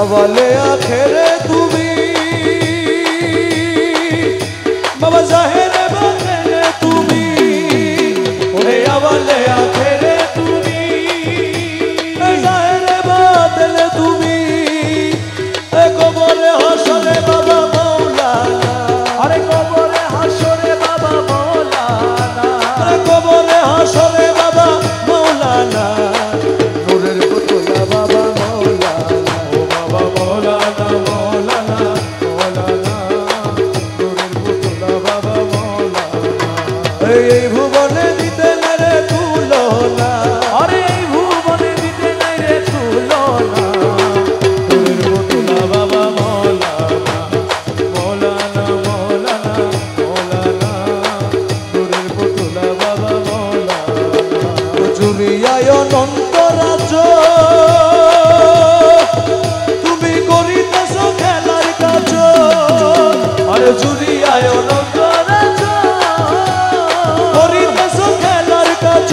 আওয়ালে আখেরে তুমি বাবা জাহেরে বাতেনে তুমি ওরে আওয়ালে আখেরে তুমি জাহেরে বাতেনে তুমি এ কবরে হাসরে বাবা মাওলানা আরে কবরে হাসরে বাবা মাওলানা আরে কবরে হাসরে বাবা মাওলানা নূরের পুতলা বাবা মাওলানা ও বাবা মাওলানা মাওলানা মাওলানা নূরের পুতলা বাবা মাওলানা এই ভুবনে দিতে না রে তুলনা আরে এই ভুবনে দিতে না রে তুলনা নূরের পুতলা বাবা মাওলানা মাওলানা মাওলানা মাওলানা নূরের পুতলা বাবা মাওলানা জুরিয়ায় অনন্ত রাজ্য তুমি করিতেছ খেলার কাজ আরে জুরিয়ায় অনন্ত রাজ্য করিতেছ খেলার কাজ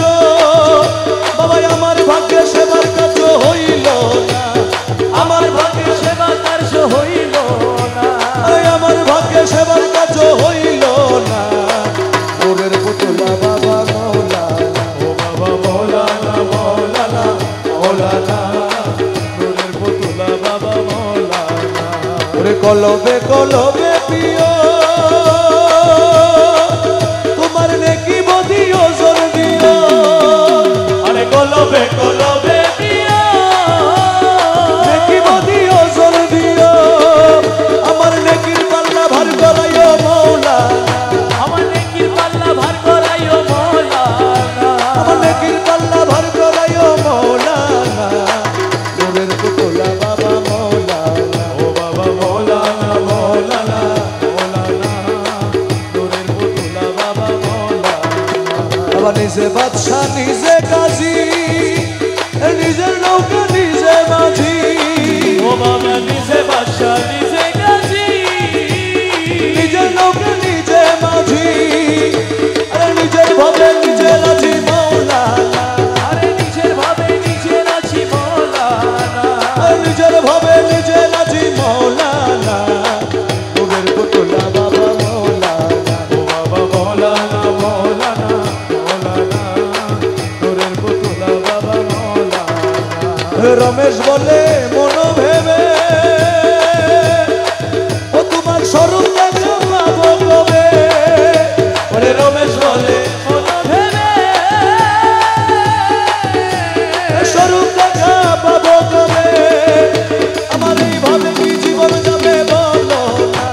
বাবা আমার ভাগ্যে সেবার কাজ হইল না আমার ভাগ্যে সেবার কাজ হইল না আমার ভাগ্যে সেবার কাজ হইল না নূরের পুতলা বাবা মাওলানা ও বাবা মাওলানা মাওলানা মাওলানা নূরের পুতলা বাবা মাওলানা ওরে কলবে কলবে প্রিয় তোমার নেকি বদিও জোর দিও আরে কলবে কলবে প্রিয় নেকি বদিও জোর দিও আমার নেকির পাল্লা ভার করাইও মাওলানা আমার নেকির পাল্লা ভার করাইও মাওলানা আমার নেকির পাল্লা ভার করাইও মাওলানা নূরের পুতলা বাবা মাওলানা ও বাবা মাওলানা মাওলানা মাওলানা নূরের পুতলা বাবা মাওলানা বাবা নিজে বাদশা নিজে কাজী নিজের নৌকা নিজে মাঝি ও বাবা নিজে বাদশা নিজে কাজী নিজের নৌকা নিজে মাঝি আরে নিজের ভাবে নিজে রাজি মাওলানা আরে নিজের ভাবে নিজে রাজি মাওলানা আরে নিজের ভাবে নিজে রাজি মাওলানা নূরের পুতলা বাবা মাওলানা ও বাবা মাওলানা মাওলানা মাওলানা নূরের পুতলা বাবা মাওলানা রমেশ বলে মন ভেবে ও তোমার স্বরূপ দেখা পাবো কবে ওরে রমেশ বলে মন ভেবে স্বরূপ দেখা পাবো কবে আমার এইভাবে কি জীবন যাবে বলো না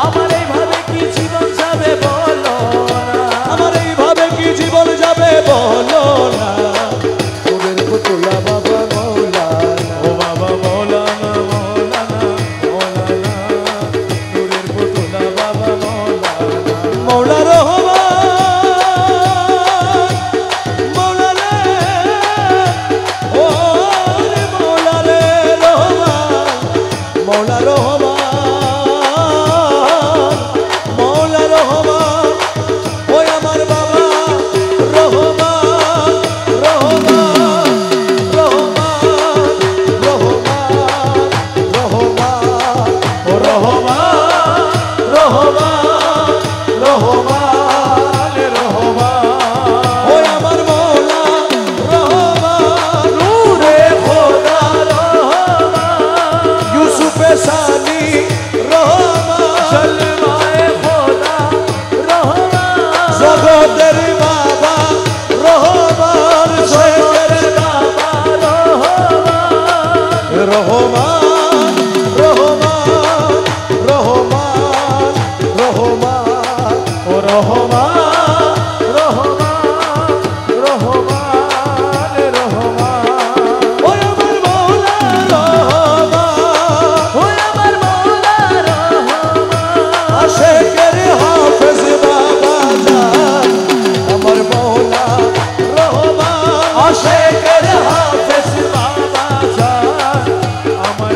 আমার এইভাবে কি জীবন যাবে বলো না আমার এইভাবে কি জীবন যাবে বলো না নূরের পুতলা বাবা মাওলানা ও বাবা মাওলানা মাওলানা মাওলানা নূরের পুতলা বাবা মাওলানা মাওলা রহমান মাওলা রে ও রে মাওলা রে রহমান মাওলা রহমান মাওলা রহমান ওই আমার বাবা রহমান রহমান রহমান রহমান রহমান ও রহমান রহমান রহমান রহমান ওই আমার মৌলা রহমান নূরে খোদা রহমান ইউসুফে সানি রহমান সলমায়ে খোদা রহমান জগতের বাবা রহমান শেখের বাবা রহমান রহমান রহমান রহমান রহমান ও রহমান রহমান রহমান রহমান ওই আমার মৌলা রহমান ওই আমার মৌলা রহমান আশেকের হাফেজ বাবা জান আমার মৌলা রহমান আশেকের হাফেজ বাবা জান আমার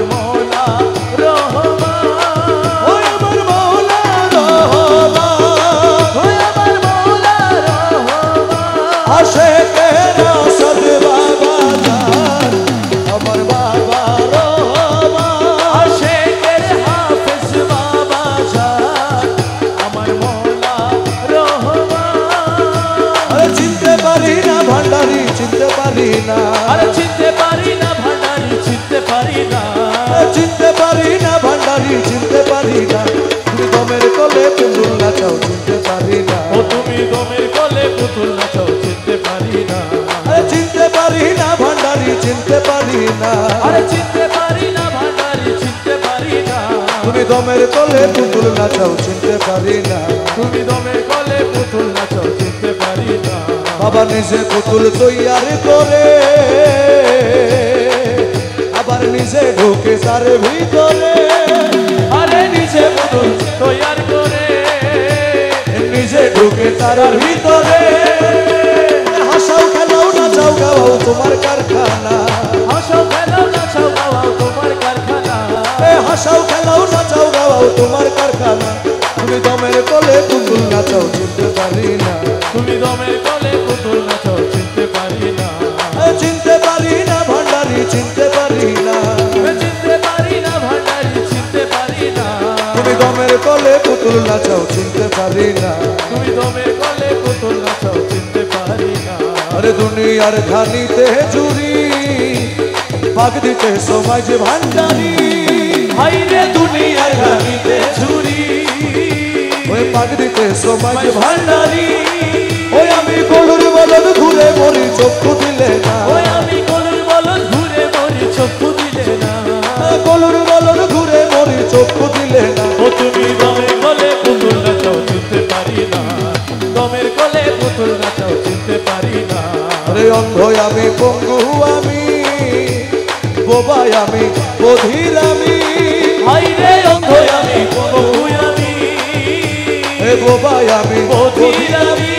চিনতে পারি না, আরে চিনতে পারি না ভান্ডারি চিনতে পারি না, তুমি দমের তলে পুতুল নাচাও চিনতে পারি না, তুমি দমের কলে পুতুল নাচাও চিনতে পারি না, বাবা নিজে পুতুল তৈয়ার করে আবার নিজে ঢুকে তার ভিতরে, আরে নিজে পুতুল তৈয়ার করে নিজে ঢুকে তার ভিতরে, হাসাও খেলাও নাচাও গাও তোমার কারখানা, হাসাও খেলাও নাচাও গাওয়াও তোমার কারখানা, হাসাও খেলাও নাচাও গাও তোমার কারখানা, তুমি দমের তলে পুতুল নাচাও চিনতে পারি না, তুমি দমের কলে পুতুল নাচাও চিনতে পারি না, চিনতে পারি না ভান্ডারি চিনতে পারি না, চিনতে পারি না ভান্ডারি চিনতে পারি না, তুমি দমের তলে পুতুল নাচাও চিনতে পারি না, তুমি দমের কলে পুতুল নাচাও চিনতে পারি না, আরে দুনিয়ার খানিতে চুরি পাক দিতে সময় যে ভান্ডারি, হাইরে দুনিয়ার গানিতে ছুরি ওই পাক দিতে সময় যে ভান্ডারি, ভান্ডারি, ওই আমি গরুর বলদ ঘুরে মরি চক্ষু দিলে না, ওই আমি গরুর বলদ ঘুরে মরি চক্ষু দিলে না, গরুর বলদ ঘুরে মরি চক্ষু দিলে না, ও তুমি দমের কলে পুতুল নাচাও চিনতে পারি না, দমের কলে পুতুল নাচাও চিনতে পারি না, আরে অন্ধ আমি পঙ্গু আমি বোবাই আমি বধির আমি, হাইরে অন্ধ আমি বহু আমি হে বোবাই আমি বধির আমি,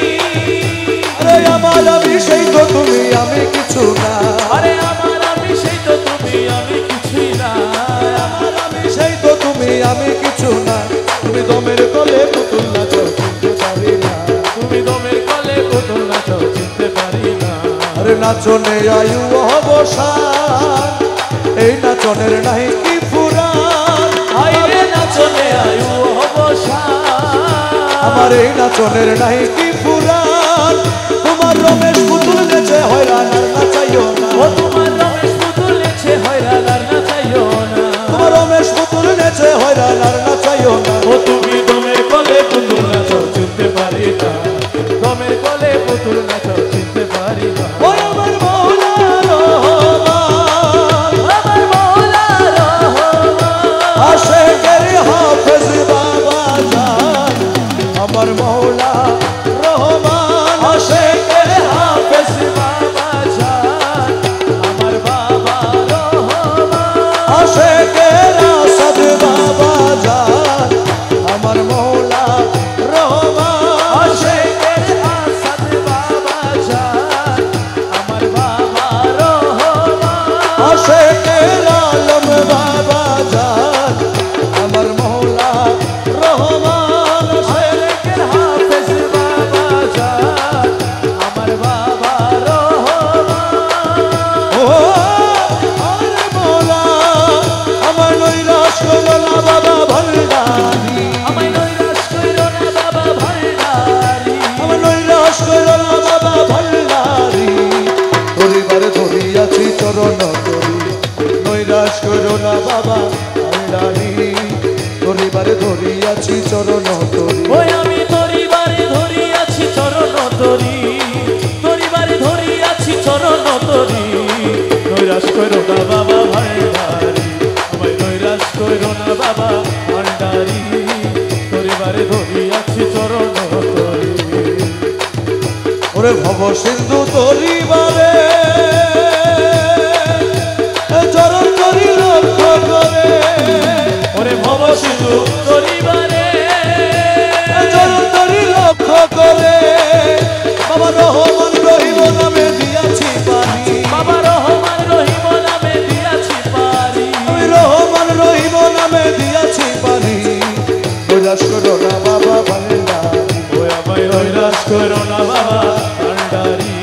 আরে আমার আমি সেই তো তুমি আমি কিছু না, আরে আমার আমি সেই তো তুমি আমি কিছুই না, আমার আমি সেই তো তুমি আমি কিছু না, তুমি দমের তলে পুতুল নাচাও চিনতে পারি না, তুমি দমের কলে পুতুল নাচাও চিনতে পারি না, আরে নাচনে আয়ু অবসান এই নাচনের নাই কি ফুরান, হাইরে নাচনে আয়ু অবসান, আমার এই নাচনের নাই কি ফুরান, তোমার রমেশ পুতুল নেচে হয়রান আর নাচাইও না, ও তোমার রমেশ পুতুল নেচে হয়রান আর নাচাইও না, তোমার রমেশ পুতুল নেচে হয়রান আর নাচাইও না, ও তুমি দমের কলে পুতুল নাচাও চিনতে পারি না, দমের কলে পুতুল নাচাও চিনতে পারি না, ওই আমার মৌলা রহমান, আমার মৌলা রহমান, আশেকের হাফেজ বাবা জান, আমার মৌলা রহমান, আশেকের হাফেজ বাবা জান, আমার বাবা রহমান, আশেকের আসাদ বাবা জান, আমার মৌলা রহমান, আশেকের আসাদ বাবা জান, আমার বাবা রহমান, আশেকের আলম বাবা জান, আমার মৌলা রহমান, আশেকের হাফেজ বাবা জান, আমার বাবা রহমান, ও আরে মৌলা আমার নৈরাশ করো না বাবা ভান্ডারি, আমায় নৈরাশ কইরো না বাবা ভান্ডারি, আমার নৈরাশ করো না বাবা ভান্ডারি, পরিবার ধরিয়াছি চরণ করি, নৈরাশ করো না বাবা ভান্ডারি, পরিবার ধরিয়াছি চরণ করি, ওই আমি তোরি বাড়ি ধরিয়াছি চরণ তরি, তোরি বাড়ি ধরিয়াছি চরণ তরি, নৈরাশ কইরো না বাবা ভান্ডারি, আমায় নৈরাশ কইরো না বাবা ভান্ডারি, তোরি বাড়ি ধরিয়াছি চরণ তরি, ওরে ভব সিন্ধু তরিবারে চরণ করি লক্ষ্য করে, ওরে ভব সিন্ধু তোরি বারে চরণ করি লক্ষ্য করে, বাবা রহমান রহিম নামে দিয়াছি পানি, বাবা রহমান রহিম নামে দিয়াছি পারি, আমি রহমান রহিম নামে দিয়াছি পানি, নৈরাশ করো না বাবা ভান্ডারি, ওই আমায় নৈরাশ করো না বাবা ভান্ডারি,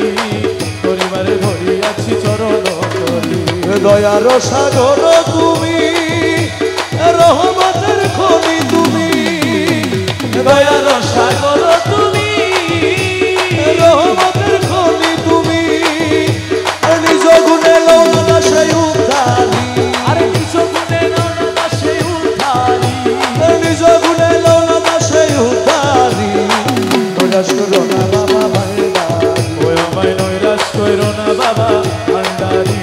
পরিবারে ধরিয়াছি চরণ তরি, দয়ার সাগর তুমি রহমতের খনি তুমি, দয়ার সাগর তুমি, রহমতের খনি তুমি, আর নিজ গুণে লৌনা সেই উদ্ধারি, আরে কিছু গুণে নৌনা সেই উদ্ধারি, নিজ গুণে লৌনা সেই উদ্ধারি, নৈরাশ করো না বাবা ভান্ডারি, ওই আমায় নৈরাশ করো না বাবা ভান্ডারি,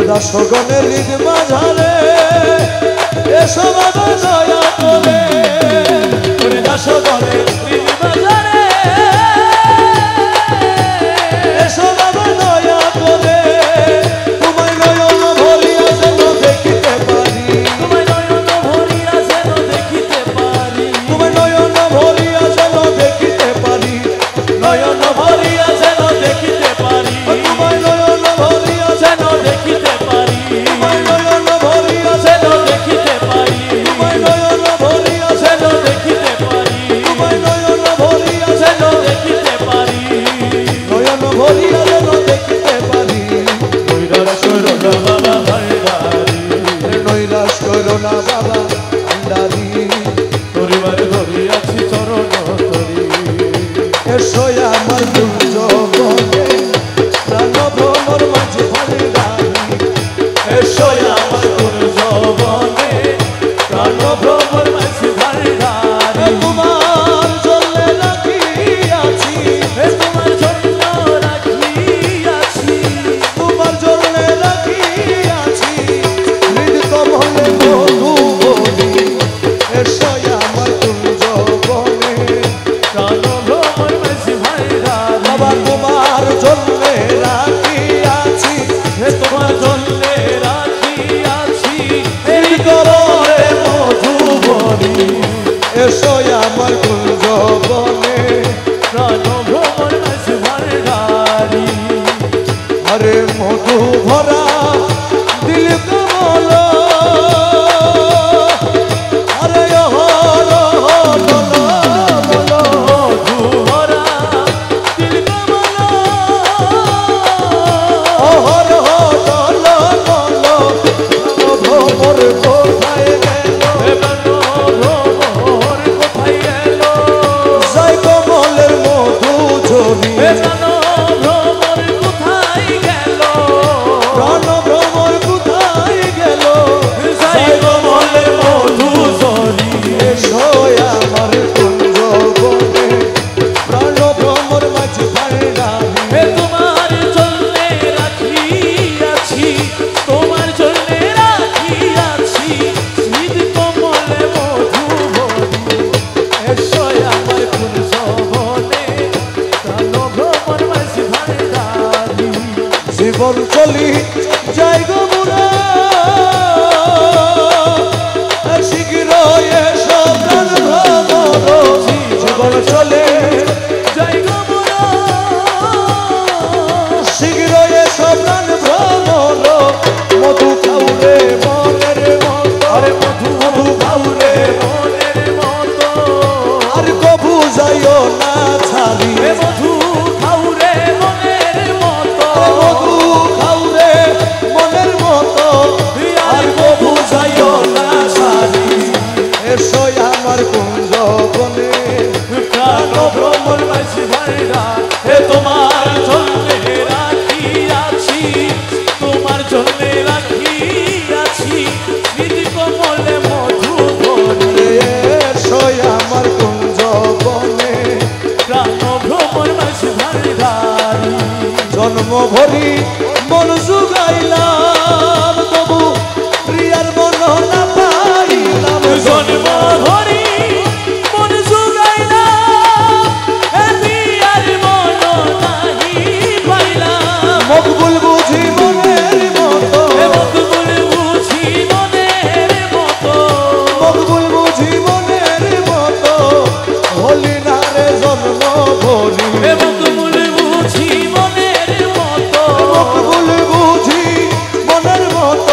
দাসগণের হৃদ মাঝারে এসো বাবা দয়া করে ওরে দাসগণের হৃদ মাঝারে এসো বাবা দয়া করে তোমায় নয়ন ভরিয়া যেন দেখিতে পারি তোমায় নয়ন ভরিয়া যেন দেখিতে পারি তোমায় নয়ন ভরিয়া যেন দেখিতে পারি নয়ন ভরিয়া যেন দেখিতে পারি তোমায় নয়ন ভরিয়া যেন দেখিতে পারি তোমায় নয়ন ভরিয়া যেন দেখিতে পারি তোমায় নয়ন ভরিয়া যেন দেখিতে পারি তোমায় নয়ন ভরিয়া যেন দেখিতে পারি নয়ন ভরিয়া যেন দেখিতে পারি নৈরাশ করো না বাবা ভান্ডারি নৈরাশ করো না বাবা ভান্ডারি পরিবার ধরিয়াছি চরণ তরি এসো আমার দুর্যোগে প্রাণ ভ্রমর মাঝে ভান্ডারি এসো আমার দুর্যবনে প্রাণ ভ্রমর মাঝে ভান্ডারি তোমার জলে রাখিয়াছি তোমার জন্য রাখিয়াছি তোমার জলে রাখিয়াছি হৃদ কমলে মধু বলি এসো আমার দুর্যোগে প্রাণ ভ্রমর মাঝে ভান্ডারি বাবা তোমার জলে রাখিয়াছি তোমার জন্য রাখিয়াছি হৃদ কমলে মধুবনী এসো আমার দুর্যোগে প্রাণ ভ্রমর মাঝে ভান্ডারি আরে মধু ভরা দিল কমল আরে অহর মধুভরা দিল কমল অহর ভ্রমর কোথায় গেল ভ্রমর কোথায় গেল জয় কমলের মধু ঝরি ভ্রমর কোথায় গেল প্রাণ ভ্রমর কোথায় গেল জয় কমলের মধু ঝরি এসো আমার কুঞ্জ বনে প্রাণ ভ্রমর মাঝে ভান্ডারি তোমার জন্য রাখিয়াছি তোমার জন্য রাখিয়াছি শীত কমলে মধুবনী এসো আমার কুঞ্জ বনে প্রাণ ভ্রমর মাঝে ভান্ডারি জীবন চলি যাই গো মুরা শীঘ্র এসো প্রাণ ভ্রমর জীবন চলে জয় গমরা শীঘ্র এসো প্রাণ ভ্রমর মধু খাউরে মনের মতো আরে মধু মধু খাউরে মনের মতো আর কবু যাইও না ছাড়ি এ মধু খাউরে মনের মতো মধু খাউরে মনের মতো আর কবু যাইও না সারি এসো আমার কুঞ্জ বনে প্রাণ ভ্রমর মাঝে ভান্ডা হে তোমার জন্য রাখিয়াছি তোমার জন্য রাখিয়াছি স্মৃতি কমলে মধুবনী এসো আমার কুঞ্জ বনে প্রাণ ভ্রমর মাঝে ভান্ডারি জন্ম ভরি মন জুগাইলাম তবু প্রিয়ার মন না পাইলাম জন্ম ভরি মন জুগাইলাম আর মন নাহি পাইলাম মকবুল বুঝি মনের মতো মকবুল বুঝি মনের মতো মকবুল বুঝি মনের মতো হলি না রে জন্ম ভরি মকবুল বুঝি মনের মতো মকবুল বুঝি মনের মতো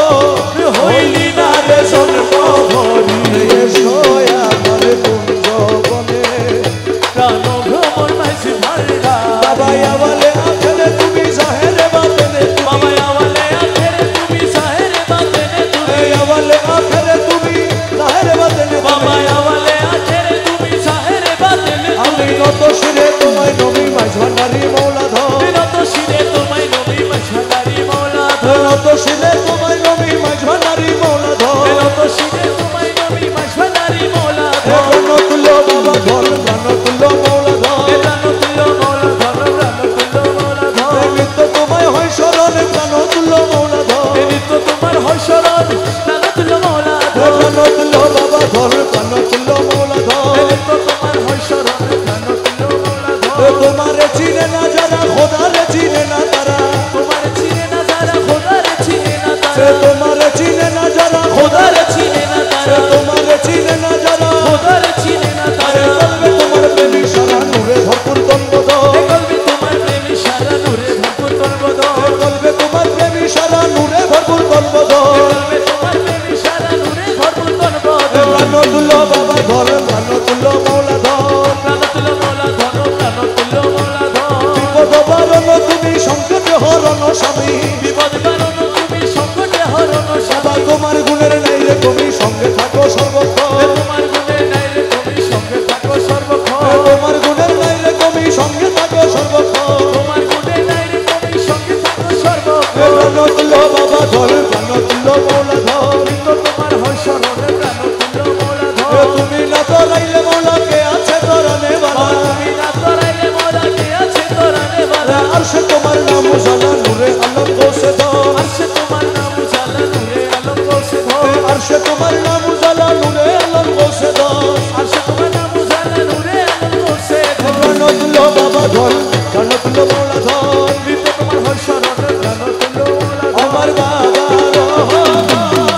স্বামী বিপদ কারণ তুমি সংকটে হরণ বাবা স্বামী তোমার গুণের নাই রে তুমি সঙ্গে থাকো সর্বক্ষণ তোমার গুণে নাই রে তুমি সঙ্গে থাকো সর্বক্ষণ তোমার গুণের নাই রে তুমি সঙ্গে থাকো সর্বক্ষণ তোমার গুণে নাই রে তুমি সঙ্গে থাকো সর্বক্ষণ প্রাণ তুলো বাবা ধর প্রাণ তুলো মৌলা ধর কিন্তু তোমার হয় স্মরণে প্রাণ তুল্য মোলা ধর তুমি না তোরাইলে মৌলা কে আছে তোরানে বালা তুমি না তোরাইলে মোলা কে আছে তোরানে বালা আরশে তোমার নাম জানা নূরে আলম গোসে ধর আরশে তোমার নাম জালা নূরে আলম গোসে ধর আরশে তোমার নাম জানা নূরে আলম গোসে ধর আরশে তোমার নাম জালা নূরে আলম গোসে ধর প্রাণ তুলো বাবা ধর প্রাণ তুলো মৌলা ধর কিন্তু তোমার হয় স্মরণে প্রাণ তুল্য মোলা ধর আমার বাবা রহমান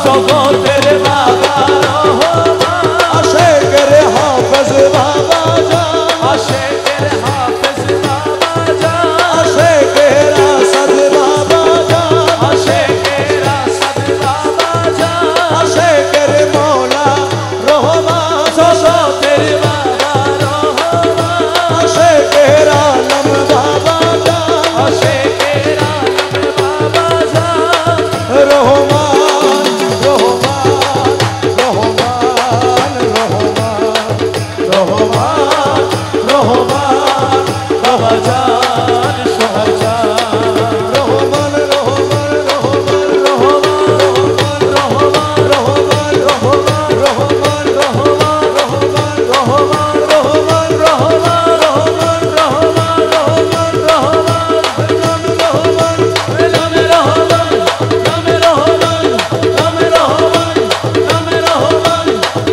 জগতের বাবা রহমান আশেকের হাফেজ বাবা জান আশেকের হাফেজ বাবা জান আশেকের আসাদ বাবা জান আশেকের আসাদ বাবা জান আশেকের মৌলা রহমান জগতের বাবা রহমান আশেকের আলম বাবা জান আশেকের আলম বাবা জান রহমান রহমান রহমান রহমান রহমান বাবা জান সহজান রহমান রহমান রহমান রহমান রহমান রহমান রহমান রহমান রহমান রহমান রহমান রহমান রহমান রহমান রহমান রহমান রহমান রামে রহমান রামে রহমান রামে রহমান রামে রহমান রামে রহমান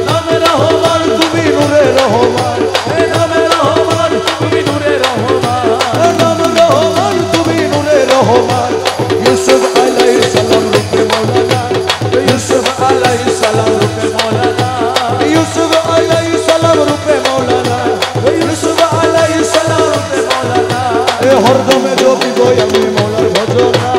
রামে রহমান তুমি নূরে রহমান রামে রহমান তুমি নূরে রহমান নাম রহমান তুমি নূরে রহমান ইউসুফ আলাইহিস সালাম রূপে মৌলানা ইউসুফ আলাইহিস সালাম রূপে মৌলানা ইউসুফ আলাইহিস সালাম রূপে মৌলানা ইউসুফ আলাইহিস সালাম রূপে মৌলানা এ হরদমে জপি গই আমি মৌলার ভজনা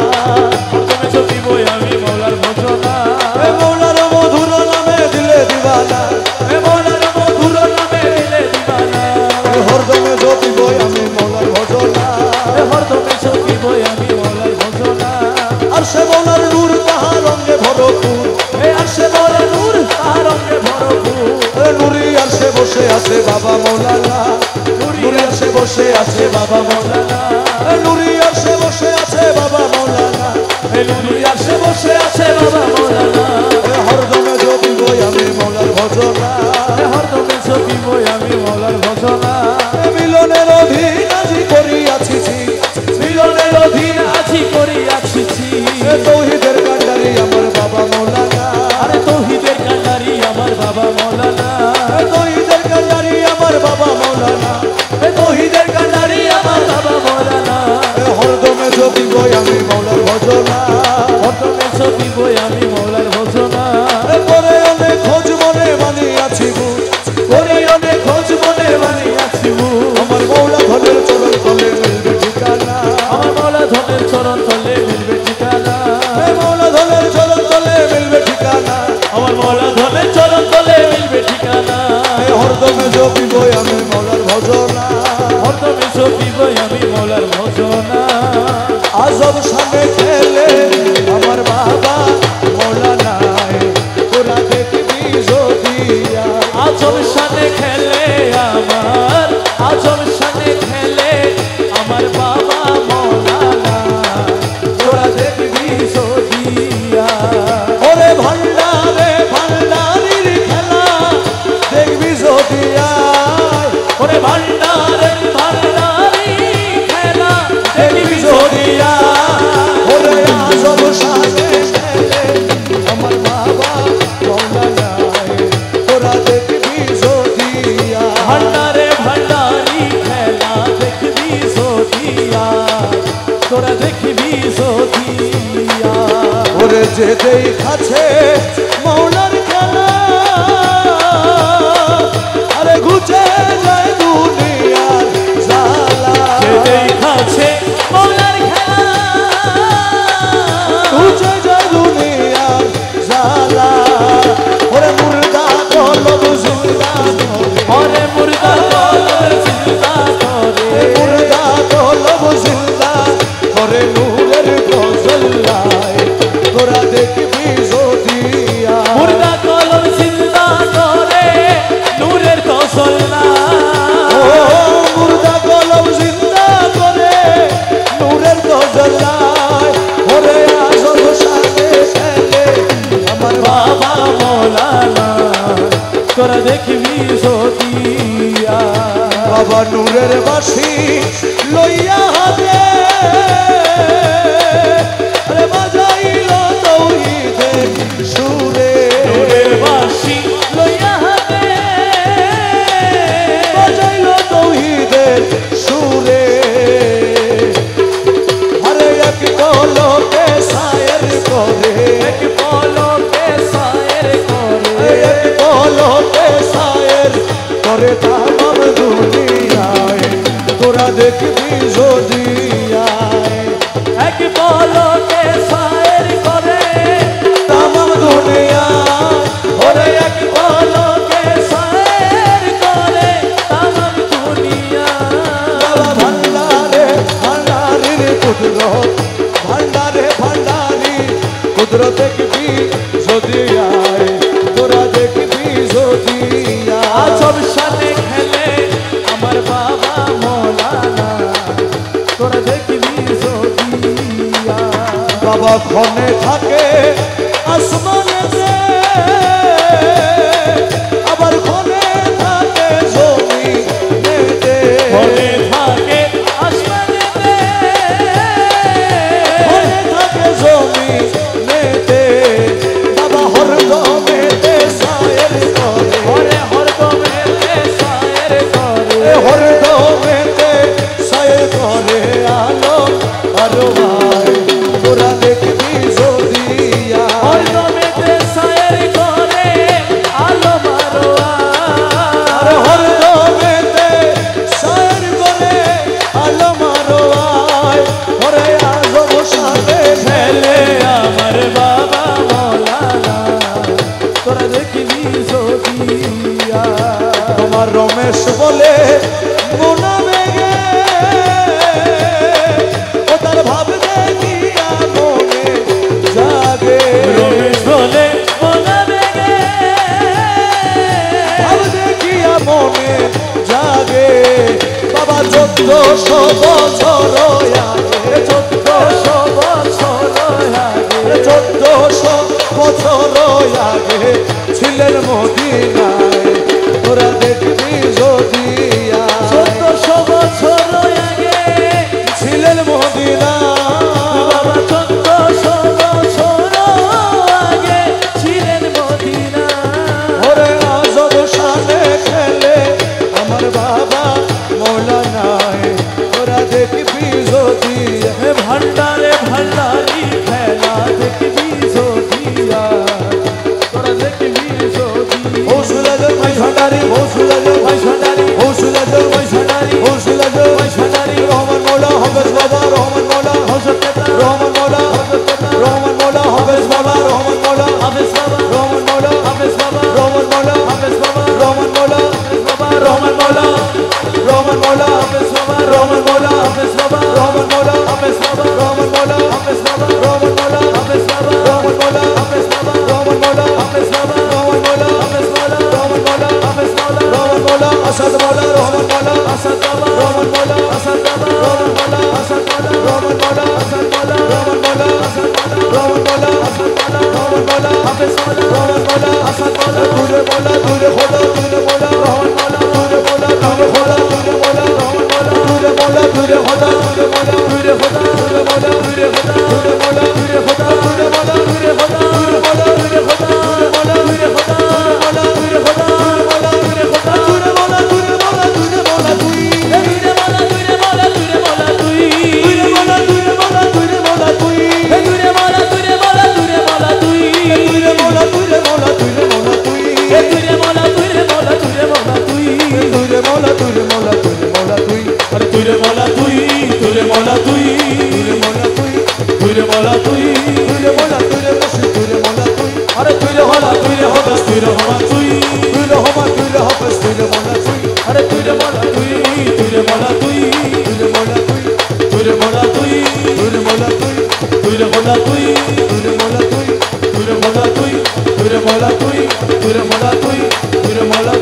তুমি চপিবই আমি মৌলার ভজনা এ মৌলার মধুর নামে দিলে দিওয়ানা এ মৌলার মধুর নামে দিলে দিবানা এ হরদমে জপি গই আমি মৌলার ভজনা এ হরদমে চপিবই আমি মৌলার ভজনা আর সে মৌলার নূর তাহার রঙে ভরপুর এ আসে মৌলার নূর তার রঙে ভরপুর এ নুরি আর সে বসে আছে বাবা মৌলানা নুরি আর সে বসে আছে বাবা মৌলানা এ নুরি আর সে বসে আছে বাবা মৌলানা এ নুরি আসে বসে আছে বাবা মৌলানা এ হরদমে জপি গই আমি মৌলার ভজনা এ হরদমে চপিবই আমি মৌলার ভজনা এ মিলনের অধীন আজি করিয়াছি মিলনের অধীন আছি করিয়াছি এ তৌহিদের কান্ডারি আমার বাবা মৌলানা আরে তৌহিদের কান্ডারি আমার বাবা মৌলানা এ তৌহিদের কান্ডারি আমার বাবা মৌলানা এ তৌহিদের কান্ডারি আমার বাবা মৌলানা এ হরদমে জপি গই আমি মৌলার ভজনা হরদমে চপিবই আমি মৌলার ভজনা এ পরে অনেক খোঁজ মনে মানিয়াছি বুঝ করি অনেক খোঁজ মনে বানিয়াছি আমার মৌলা ধনের চরণ তলে মিলবে ঠিকানা আমার মৌলা ধনের চরণ তলে মিলবে ঠিকানা এ মৌলা ধনের চরণ তলে মিলবে ঠিকানা আমার মৌলা ধনের চরণ তলে মিলবে ঠিকানা এ হরদমে জপি গই আমি মৌলার ভজনা হরদমে চপিবই আমি মৌলার ভজনা আজব সামনে খেলে আমার বাবা মৌলানা তোরা দেখবি জদিয়া আজব শানে খেলে আমার আজব শানে খেলে আমার বাবা মৌলানা তোরা দেখবি সদিয়া ওরে ভান্ডারে ভান্ডারির খেলা দেখবি জদিয়া ওরে ভান্ডারের ভান্ডারি খেলা দেখবি সদিয়া ওরে আজব সামনে খেলে আমার বাবা মৌলানা তোরা দেখবি জদিয়া ভান্ডারে ভান্ডারি খেলা দেখবি সদিয়া তোরা দেখবি সদিয়া ওরে যে দেখাছে মৌলার খেলা আরে ঘুচে যায় দুনিয়ার জালা যে দেখাছে মৌলার খেলা ঘুচে যায় দুনিয়ার জালা ওরে মুর্দা কলব জিন্দা ওরে মুর্দা কলব জিন্দা করে মুর্দা কলব জিন্দা করে নূরের বাবা নূরের বাসি লইয়া হাতে আরে বাজাইল তৌহিদের সুরে নূরের বাঁশি লইয়া হাতে বাজাইল তৌহিদের সুরে আরে এক কলকে সায়ের করে এক পলকে সায়ের করে এক কলকে সায়ের করে তামাম দুনিয়ায় তোরা দেখবি যদি আয় এক পলকে সায়ের করে তামাম দুনিয়ায় ওরে এক পলকে সায়ের করে তামাম দুনিয়া বাবা ভান্ডারে ভান্ডারির কুদরত ভান্ডারে ভান্ডারি কুদরত দেখবি যদি আয় তোরা দেখবি যদি আয় আজব সাথে খেলে আমার বাবা মৌলানা তোরা দেখবি সদিয়া বাবা ক্ষণে থাকে আসমানেতে আবার ক্ষণে থাকে জমিনেতে মনে থাকে আসমানেতে ক্ষণে থাকে জমিনেতে বাবা হরদমেতে সায়ের করে ওরে হরদমেতে সায়ের করে হরদমেতে সায়ের করে আলো আরো ভাই তোরা দেখবি যদি আয় হরদমেতে সায়ের করে আলো মারোয়া আরে হরদমেতে সায়ের করে আলো মারো আয় ওরে আজব সাথে ছেলে আমার বাবা মৌলানা তোরা দেখবি সদিয়া তোমার রমেশ বলে মোনা বেগে ও তার ভাব দেখিয়া মনে জাগে রমেশ বলে মনাবে গে ভাব দেখিয়া মনে জাগে বাবা 1400 বছর আগে 1400 বছর আগে 1400 বছর আগে ছিলেন মদিনায় তোরা দেখবি যদি আয়। 1400 বছর আগে ছিলেন মদিনায় বাবা 1400 বছর আগে ছিলেন মদিনা ওরে আজব শানে খেলে আমার বাবা মৌলানায় তোরা দেখবি যদি হে ভান্ডারে ভান্ডারি খেলা দেখবি সদিয়া তোরা দেখবি সদিয়া হৌসলা জল মাই ভান্ডারি হৌসলা জল ভাই ভান্ডারি হৌসলা জল ভাই ভান্ডারি হৌসলা জল ভাই ভান্ডারি রহমান মৌলা হাফেজ বাবা রহমান মৌলা হযরত পিতা রহমান মৌলা রহমান মৌলা হাফেজ বাবা রহমান মৌলা হাফেজ বাবা রহমান মৌলা হাফেজ বাবা রহমান মৌলা হাফেজ বাবা রহমান মৌলা বাবা রহমান মৌলা রহমান মৌলা হাফেজ বাবা রহমান মৌলা হাফেজ বাবা রহমান মৌলা হাফেজ বাবা রহমান মৌলা হাফেজ বাবা রহমান মৌলা হাফেজ বাবা রহমান মৌলা হাফেজ বাবা রহমান মৌলা হাফেজ বাবা রহমান মৌলা হাফেজ বাবা রহমান মৌলা হাফেজ বাবা রহমান মৌলা আসাদ মৌলা রহমান মৌলা আসাদ বাবা রহমান মৌলা আসাদ বাবা রহমান মৌলা আসাদ বাবা রহমান মৌলা আসাদ বাবা রহমান মৌলা আসাদ বাবা রহমান মৌলা রহমান মৌলা হাফেজ বাবা রহমান মৌলা আসাদ বাবা তুরে মৌলা তুরে খোদা তুরে মৌলা রহমান মৌলা তুরে মৌলা তুরে খোদা তুরে মৌলা রহমান মৌলা তুরে মৌলা তুরে খোদা তুরে মৌলা তুরে খোদা তুরে মৌলা তুরে খোদা তুরে মৌলা তুরে খোদা তুরে মৌলা তুরে খোদা তুরে মৌলা তুরে খোদা তুরে মৌলা তুরে খোদা তুরে মৌলা তুরে খোদা তুরে মৌলা তুরে খোদা তুরে মৌলা তুরে মৌলা তুরে মৌলা তুই তুইরে মালা তুইরে মালা তুইরে মালা তুই তুরে মৌলা তুরে মৌলা তুরে মৌলা তুই হে তুইরে মালা তুইরে মালা তুইরে মালা তুই তুরে মৌলা তুরে মৌলা তুরে মৌলা তুই হে তুইরে মালা তুইরে মালা তুইরে মালা তুই তুরে মৌলা তুরে মৌলা তুরে মৌলা তুই আরে তুইরে মালা তুই তুইরে মালা তুই তুরে মৌলা তুই তুইরে মালা তুই তুরে মৌলা তুরে মুর্শিদ তুরে মৌলা তুই আরে তুইরে মালা তুইরে হবাস তুইরে হবা তুই তুরে হমা তুরে হফস তুরে মৌলা তুই আরে তুইরে মালা তুই তুইরে মালা তুই তুরে মৌলা তুই তুইরে মালা তুই তুরে মৌলা তুই তুইরে মালা তুই তুরে মৌলা তুই তুইরে মালা তুই তুইরে মালা তুই তুইরে মালা তুই তুইরে মালা